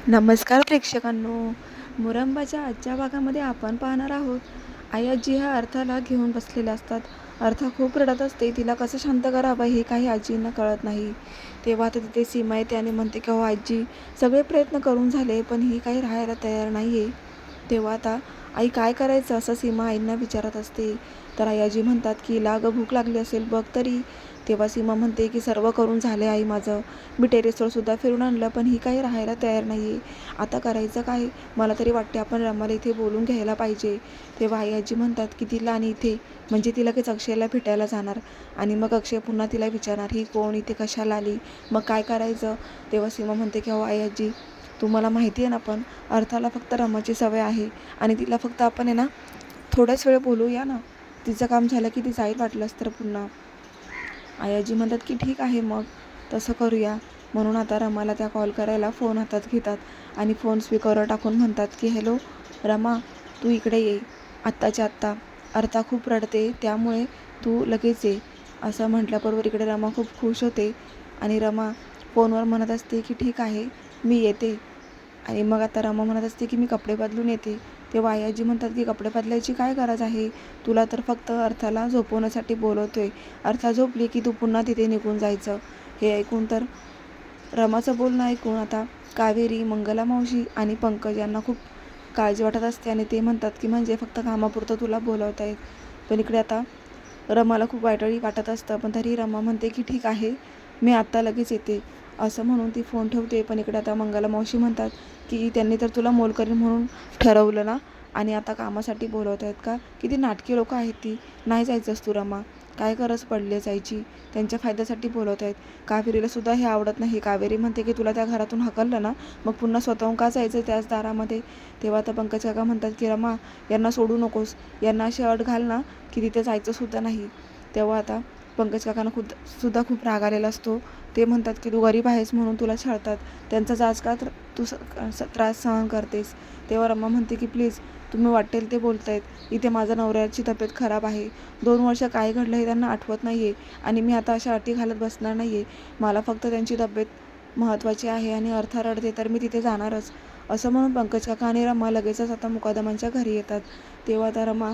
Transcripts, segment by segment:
नमस्कार प्रेक्षकांनो. मुरंबाच्या आजच्या भागामध्ये आपण पाहणार आहोत. आई आजी ह्या अर्थाला घेऊन बसलेल्या असतात. अर्थ खूप रडत असते. तिला कसं शांत करावं हे काही आजींना कळत नाही. तेव्हा आता तिथे सीमा येते आणि म्हणते की हो आजी, सगळे प्रयत्न करून झाले पण ही काही राहायला तयार नाही आहे. तेव्हा आता आई काय करायचं असं सीमा आईंना विचारत असते. तर आई आजी म्हणतात की लाग भूक लागली असेल बघ तरी. तेव्हा सीमा म्हणते की सर्व करून झाले आई माझं. मी टेरेसवर सुद्धा फिरून आणलं पण ही काही राहायला तयार नाही आहे. आता करायचं काय? मला तरी वाटते आपण रमाला इथे बोलून घ्यायला पाहिजे. तेव्हा आई आजी म्हणतात की तिला आणि इथे म्हणजे ती लगेच अक्षयला भेटायला जाणार आणि मग अक्षय पुन्हा तिला विचारणार ही कोण, इथे कशाला आली, मग काय करायचं. तेव्हा सीमा म्हणते की हो आई आजी, तुम्हाला माहिती आहे ना, पण अर्थाला फक्त रमाची सवय आहे आणि तिला फक्त आपण आहे ना थोड्याच वेळ बोलूया ना, तिचं काम झालं की ती जाईल वाटलंच तर पुन्हा. आई आजी म्हणतात की ठीक आहे मग तसं करूया. म्हणून आता रमाला त्या कॉल करायला फोन हातात घेतात आणि फोन स्पीकरवर टाकून म्हणतात की हॅलो रमा, तू इकडे ये आत्ताच्या आत्ता. अर्था खूप रडते त्यामुळे तू लगेच ये. असं म्हटल्याबरोबर इकडे रमा खूप खुश होते आणि रमा फोनवर म्हणत असते की ठीक आहे मी येते. आणि मग आता रमा म्हणत असते की मी कपडे बदलून येते. तेव्हा आई आजी म्हणतात की कपडे बदलायची काय गरज आहे, तुला तर फक्त अर्थाला झोपवण्यासाठी बोलवतोय. अर्था झोपली की तू पुन्हा तिथे निघून जायचं. हे ऐकून तर रमाचं बोलणं ऐकून आता कावेरी, मंगला मावशी आणि पंकज यांना खूप काळजी वाटत असते आणि ते म्हणतात की म्हणजे फक्त कामापुरतं तुला बोलवत आहेत. पण इकडे आता रमाला खूप वाईटही वाटत असतं पण तरी रमा म्हणते की ठीक आहे मी आत्ता लगेच येते. असं म्हणून ती फोन ठेवते. पण इकडे आता मंगला मावशी म्हणतात की त्यांनी तर तुला मोलकरीण म्हणून ठरवलं ना आणि आता कामासाठी बोलवत आहेत का? किती नाटकी लोकं आहेत ती. नाही जायचंस तू रमा, काय गरज पडली जायची, त्यांच्या फायद्यासाठी बोलवत आहेत. कावेरीला सुद्धा हे आवडत नाही. कावेरी म्हणते की तुला त्या घरातून हकललं ना, मग पुन्हा स्वतःहून का जायचं त्याच दारामध्ये. तेव्हा आता पंकज काका म्हणतात की रमा, यांना सोडू नकोस, यांना अशी अट घाल ना की तिथे जायचं सुद्धा नाही. तेव्हा आता पंकज काकांना सुद्धा खूप राग आलेला असतो. ते म्हणतात की तू गरीब आहेस म्हणून तुला छळतात, त्यांचा जाच का तू त्रास सहन करतेस. तेव्हा रमा म्हणते की प्लीज तुम्ही वाटेल ते बोलतायत, इथे माझ्या नवऱ्याची तब्येत खराब आहे, 2 वर्ष काय घडलं हे त्यांना आठवत नाही आहे आणि मी आता अशा अटी घालत बसणार नाही आहे. मला फक्त त्यांची तब्येत महत्त्वाची आहे आणि अर्था रडते तर मी तिथे जाणारच. असं म्हणून पंकज काका आणि रमा लगेचच आता मुकादमांच्या घरी येतात. तेव्हा आता रमा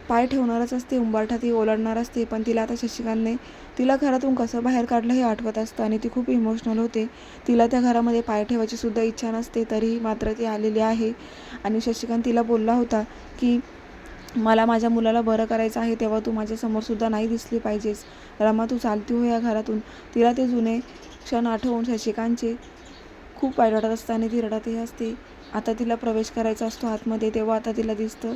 पाय ठेवणारच असते, उंबरठा ती ओलांडणार असते पण तिला आता शशिकांतने तिला घरातून कसं बाहेर काढलं हे आठवत असतं आणि ती खूप इमोशनल होते. तिला त्या घरामध्ये पाय ठेवायची सुद्धा इच्छा नसते तरीही मात्र ती आलेली आहे आणि शशिकांत तिला बोलला होता की मला माझ्या मुलाला बरं करायचं आहे तेव्हा तू माझ्यासमोर सुद्धा नाही दिसली पाहिजेस. रमा तू चालती हो या घरातून. तिला ते जुने क्षण आठवून शशिकांतचे खूप वाईट वाटत असतं आणि ती रडतही असते. आता तिला प्रवेश करायचा असतो आतमध्ये. तेव्हा आता तिला दिसतं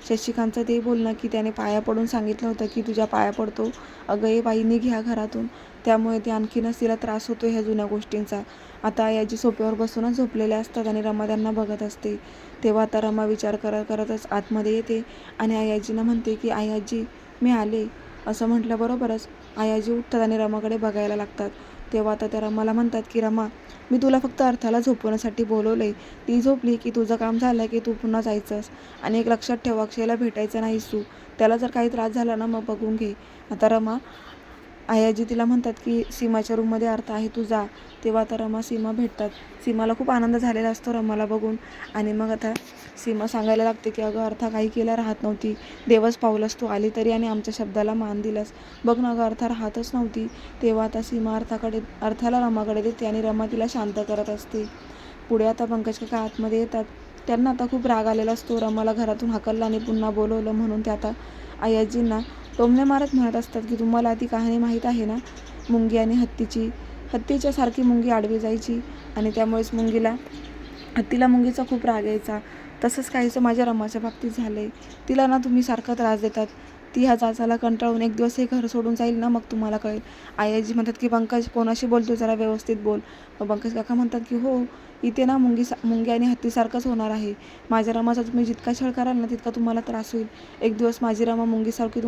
शशिकांतचं ते बोलणं की त्याने पाया पडून सांगितलं होतं की तुझ्या पाया पडतो अगं ये बाई निघ ह्या घरातून. त्यामुळे ती आणखीनच तिला त्रास होतो ह्या जुन्या गोष्टींचा. आता आई आजी सोप्यावर बसूनच झोपलेल्या असतात आणि रमा त्यांना बघत असते. तेव्हा आता रमा विचार करत करतच आतमध्ये येते आणि आई आजींना म्हणते की आई आजी मी आले. असं म्हटल्याबरोबरच आई आजी उठतात आणि रमाकडे बघायला लागतात. तेव्हा आता त्या रमाला म्हणतात की रमा, मी तुला फक्त अर्थाला झोपवण्यासाठी बोलवलंय. ती झोपली की तुझं काम झालं की तू पुन्हा जायचंस आणि एक लक्षात ठेव, अक्षयला भेटायचं नाहीस तू. त्याला जर काही त्रास झाला ना मग बघून घे. आता रमा आई आजी तिला म्हणतात की सीमाच्या रूममध्ये अर्थ आहे तू जा. तेव्हा आता रमा सीमा भेटतात. सीमाला खूप आनंद झालेला असतो रमाला बघून आणि मग आता सीमा सांगायला लागते की अगं अर्था काही केल्या राहत नव्हती, देवच पावलंस तू आली तरी आणि आमच्या शब्दाला मान दिलास. बघ ना गं अर्था राहतच नव्हती. तेव्हा आता सीमा अर्थाला रमाकडे देते आणि रमा तिला शांत करत असते. पुढे आता पंकज काका आतमध्ये येतात. त्यांना आता खूप राग आलेला असतो. रमाला घरातून हाकललं आणि पुन्हा बोलवलं म्हणून ते आता आई आजींना टोमणे मारत म्हणत असतात की तुम्हाला ती कहाणी माहीत आहे ना, मुंगी आणि हत्तीची. हत्तीच्या सारखी मुंगी आडवी जायची आणि त्यामुळेच हत्तीला मुंगीचा खूप राग यायचा. तसंच काहीसं माझ्या रमाच्या बाबतीत झालंय. तिला ना तुम्ही सारखा त्रास देतात. ती ह्या जाचाला कंटाळून एक दिवस हे घर सोडून जाईल ना मग तुम्हाला कळेल. आई आजी म्हणतात की पंकज कोणाशी बोलतो, जरा व्यवस्थित बोल. मग पंकज काका म्हणतात की हो, इथे ना मुंगी आणि हत्तीसारखंच होणार आहे. माझ्या रमाचा तुम्ही जितका छळ कराल ना तितका तुम्हाला त्रास होईल. एक दिवस माझी रमा मुंगीसारखी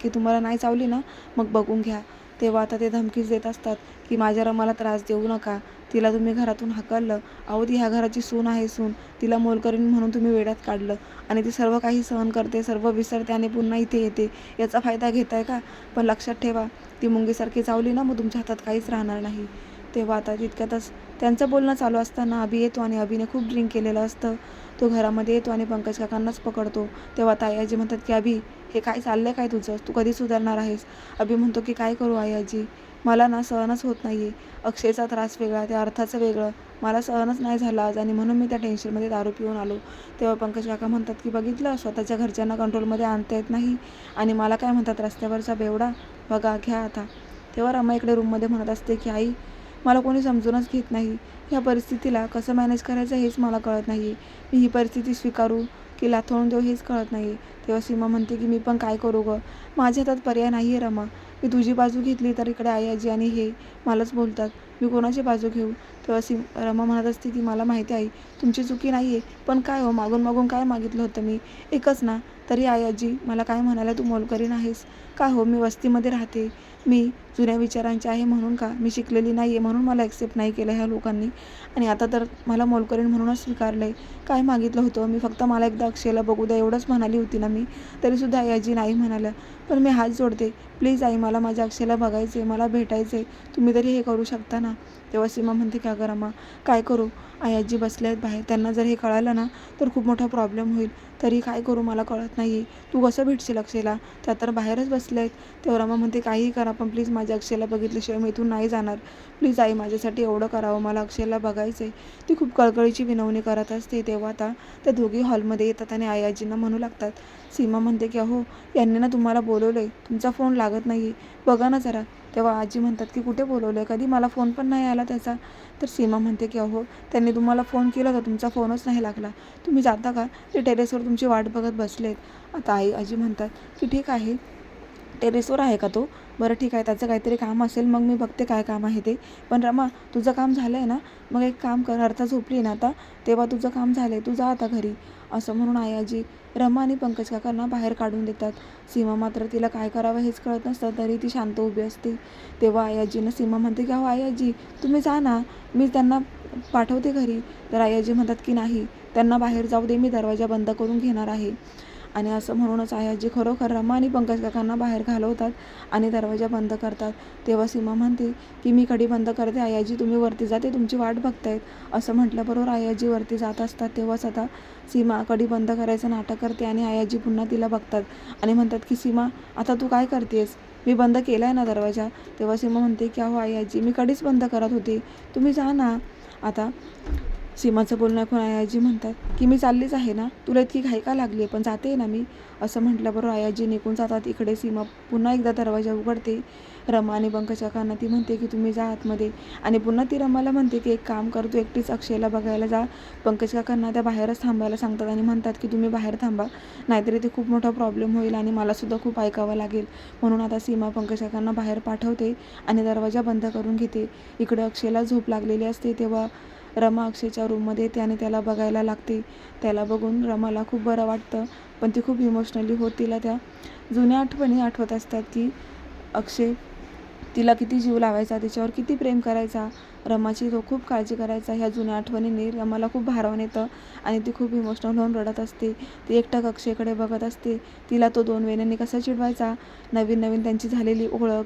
तुम्हाला नाही चावली ना मग बघून घ्या. तेव्हा आता ते धमकीच देत असतात की माझ्या रमाला त्रास देऊ नका, तिला तुम्ही घरातून हाकललं. अहो ती ह्या घराची सून आहे सून. तिला मोलकरीण म्हणून तुम्ही वेड्यात काढलं आणि ती सर्व काही सहन करते, सर्व विसरते आणि पुन्हा इथे येते. याचा फायदा घेताय का? पण लक्षात ठेवा, ती मुंगीसारखी चावली ना मग तुमच्या हातात काहीच राहणार नाही. तेव्हा आता तितक्यातच त्यांचं बोलणं चालू असताना अभि येतो आणि अभिने खूप ड्रिंक केलेलं असतं. तो घरामध्ये येतो आणि पंकज काकांनाच पकडतो. तेव्हा आता आयाजी म्हणतात की अभि, हे काय चाललंय काय तुझं? तू कधी सुधारणार आहेस? अभि म्हणतो की काय करू आयाजी, मला ना सहनच होत नाहीये. अक्षयचा त्रास वेगळा, त्या अर्थाचं वेगळं. मला सहनच नाही झालं आज आणि म्हणून मी त्या टेन्शनमध्ये दारू पिऊन आलो. तेव्हा पंकज काका म्हणतात की बघितलं, स्वतःच्या घरच्यांना कंट्रोलमध्ये आणता येत नाही आणि मला काय म्हणतात रस्त्यावरचा बेवडा. बघा घ्या आता. तेव्हा रमा इकडे रूममध्ये म्हणत असते की आई, मला कोणी समजूनच घेत नाही. ह्या परिस्थितीला कसं मॅनेज करायचं हेच मला कळत नाही. मी ही परिस्थिती स्वीकारू की लाथोडून देऊ हेच कळत नाही. तेव्हा सीमा म्हणते की मी पण काय करू गं, माझ्या हातात पर्याय नाही आहे रमा. मी तुझी बाजू घेतली तर इकडे आई आजी आणि हे मलाच बोलतात. मी कोणाची बाजू घेऊ? तेव्हा रमा म्हणत असते की मला माहिती आहे तुमची चुकी नाही आहे, पण काय हो, मागून मागून काय मागितलं होतं मी? एकच ना. तरी आई आजी मला काय म्हणायला तू मोलकरीण आहेस? काय हो, मी वस्तीमध्ये राहते, मी जुन्या विचारांची आहे म्हणून का? मी शिकलेली नाही आहे म्हणून मला ॲक्सेप्ट नाही केलं ह्या लोकांनी आणि आता तर मला मोलकरीण म्हणूनच स्वीकारलं आहे. काय मागितलं होतं मी? फक्त मला एकदा अक्षयला बघू द्या एवढंच म्हणाली होती ना मी. तरीसुद्धा आई आजी नाही म्हणाल्या. पण मी हात जोडते, प्लीज आई, मला माझ्या अक्षयला बघायचं आहे, मला भेटायचं आहे. तुम्ही तरी हे करू शकता ना. तेव्हा सीमा म्हणते का गं रमा, काय करू? आई आजी बसले आहेत बाहेर, त्यांना जर हे कळालं ना तर खूप मोठा प्रॉब्लेम होईल. तरी काय करू मला कळत नाही आहे. तू कसं भेटशील अक्षयला? त्या तर बाहेरच बसले आहेत. तेव्हा रमा म्हणते काहीही करा पण प्लीज माझ्या अक्षयला बघितल्याशिवाय मी इथून नाही जाणार. प्लीज आई, माझ्यासाठी एवढं करावं, मला अक्षयला बघायचं आहे. ती खूप कळकळीची विनवणी करत असते. तेव्हा आता त्या दोघी हॉलमध्ये येतात आणि आई आजींना म्हणू लागतात. सीमा म्हणते की अहो, यांनी ना तुम्हाला बोलवलं आहे, तुमचा फोन लागत नाही आहे, बघा ना जरा. तेव्हा आजी म्हणतात की कुठे बोलवलं आहे, कधी मला फोन पण नाही आला त्याचा. तर सीमा म्हणते की अहो, त्यांनी तुम्हाला फोन केला तर तुमचा फोनच नाही लागला. तुम्ही जाता का? ते टेरेसवर तुमची वाट बघत बसलेत. आता आजी म्हणतात की ठीक आहे, टेरेसवर आहे का तो? बरं ठीक आहे, त्याचं काहीतरी काम असेल, मग मी बघते काय काम आहे ते. पण रमा, तुझं काम झालं आहे ना? मग एक काम कर, अर्था झोपली ना आता, तेव्हा तुझं काम झालं आहे, तू जा आता घरी. असं म्हणून आजी रमा आणि पंकज काकांना बाहेर काढून देतात. सीमा मात्र तिला काय करावं हेच कळत नसतं, तरी ती शांत उभी असते. तेव्हा आजीनं सीमा म्हणते की अहो आजी, तुम्ही जा ना, मी त्यांना पाठवते घरी. तर आजी म्हणतात की नाही, त्यांना बाहेर जाऊ दे, मी दरवाजा बंद करून घेणार आहे. आणि असं म्हणूनच आजी खरोखर रमा आणि पंकज काकांना बाहेर घालवतात आणि दरवाजा बंद करतात. तेव्हा सीमा म्हणते की मी कडी बंद करते आजी, तुम्ही वरती जा, ते तुमची वाट बघतायत. असं म्हटल्याबरोबर आजी वरती जात असतात. तेव्हाच आता सीमा कडी बंद करायचं नाटक करते आणि आजी पुन्हा तिला बघतात आणि म्हणतात की सीमा, आता तू काय करतेस? मी बंद केला आहे ना दरवाजा. तेव्हा सीमा म्हणते की अहो आजी, मी कधीच बंद करत होते, तुम्ही जा ना आता. सीमाचं बोलणं ऐकून आजी म्हणतात की मी चाललीच आहे ना, तुला इतकी घाई का लागली आहे? पण जाते ना मी. असं म्हटल्याबरोबर आजी निघून जातात. इकडे सीमा पुन्हा एकदा दरवाजा उघडते. रमा आणि पंकज काकांना ती म्हणते की तुम्ही जा आतमध्ये आणि पुन्हा ती रमाला म्हणते की एक काम कर, तू एकटीच अक्षयला बघायला जा. पंकज काकांना त्या बाहेरच थांबायला सांगतात आणि म्हणतात की तुम्ही बाहेर थांबा, नाहीतरी ते खूप मोठा प्रॉब्लेम होईल आणि मलासुद्धा खूप ऐकावं लागेल. म्हणून आता सीमा पंकज काकांना बाहेर पाठवते आणि दरवाजा बंद करून घेते. इकडे अक्षयला झोप लागलेली असते. तेव्हा रमा अक्षयच्या रूममध्ये येते आणि त्याला बघायला लागते. त्याला बघून रमाला खूप बरं वाटतं, पण ती खूप इमोशनली होत तिला त्या जुन्या आठवणी आठवत असतात की अक्षय तिला किती जीव लावायचा, तिच्यावर किती प्रेम करायचा, रमाची तो खूप काळजी करायचा. ह्या जुन्या आठवणींनी रमाला खूप भारावून येतं आणि ती खूप इमोशनल होऊन रडत असते. ती एकटक अक्षयकडे बघत असते. तिला तो 2 वेन्यांनी कसा चिडवायचा, नवीन नवीन त्यांची झालेली ओळख,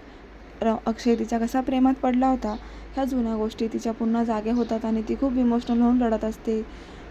अक्षय तिच्या कसा प्रेमात पडला होता, ह्या जुन्या गोष्टी तिच्या पुन्हा जाग्या होतात आणि ती खूप इमोशनल होऊन रडत असते.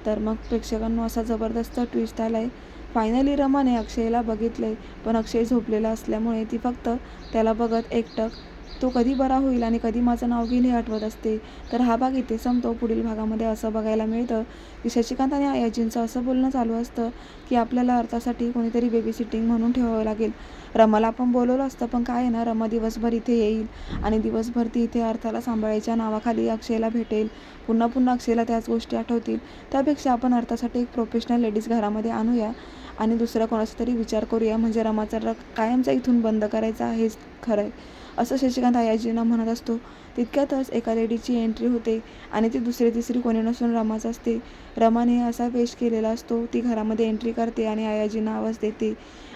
तर मग प्रेक्षकांना असा जबरदस्त ट्विस्ट आला आहे. फायनली रमाने अक्षयला बघितले, पण अक्षय झोपलेला असल्यामुळे ती फक्त त्याला बघत एकटक तो कधी बरा होईल आणि कधी माझं नाव घेईल हे आठवत असते. तर हा भाग इथे संपतो. पुढील भागामध्ये असं बघायला मिळतं की शशिकांत आणि आजींचं असं बोलणं चालू असतं की आपल्याला अर्थासाठी कोणीतरी बेबी सिटिंग म्हणून ठेवावं लागेल. रमाला आपण बोलवलं असतं, पण काय आहे ना, रमा दिवसभर इथे येईल आणि दिवसभर ती इथे अर्थाला सांभाळायच्या नावाखाली अक्षयला भेटेल. पुन्हा पुन्हा अक्षयला त्याच गोष्टी आठवतील. त्यापेक्षा आपण अर्थासाठी एक प्रोफेशनल लेडीज घरामध्ये आणूया आणि दुसरा कोणाचा तरी विचार करूया, म्हणजे रमाचा रग कायमचा इथून बंद करायचा हेच खरं आहे, असं शशिकांत आयाजींना म्हणत असतो. तितक्यातच एका लेडीची एंट्री होते आणि ती दुसरी तिसरी कोणी नसून रमाच असते. रमाने असा वेश केलेला असतो. ती घरामध्ये एंट्री करते आणि आयाजींना आवाज देते.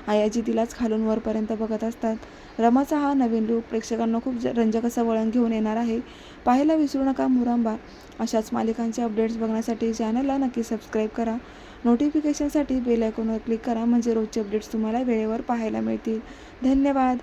आयाजी तिलाच खालून वरपर्यंत बघत असतात. रमाचा हा नवीन लूक प्रेक्षकांना खूप रंजक असं वळण घेऊन येणार आहे. पाहायला विसरू नका मुरंबा. अशाच मालिकांचे अपडेट्स बघण्यासाठी चॅनलला नक्की सबस्क्राईब करा. नोटिफिकेशनसाठी बेल आयकॉनवर क्लिक करा, म्हणजे रोजचे अपडेट्स तुम्हाला वेळेवर पाहायला मिळतील. धन्यवाद.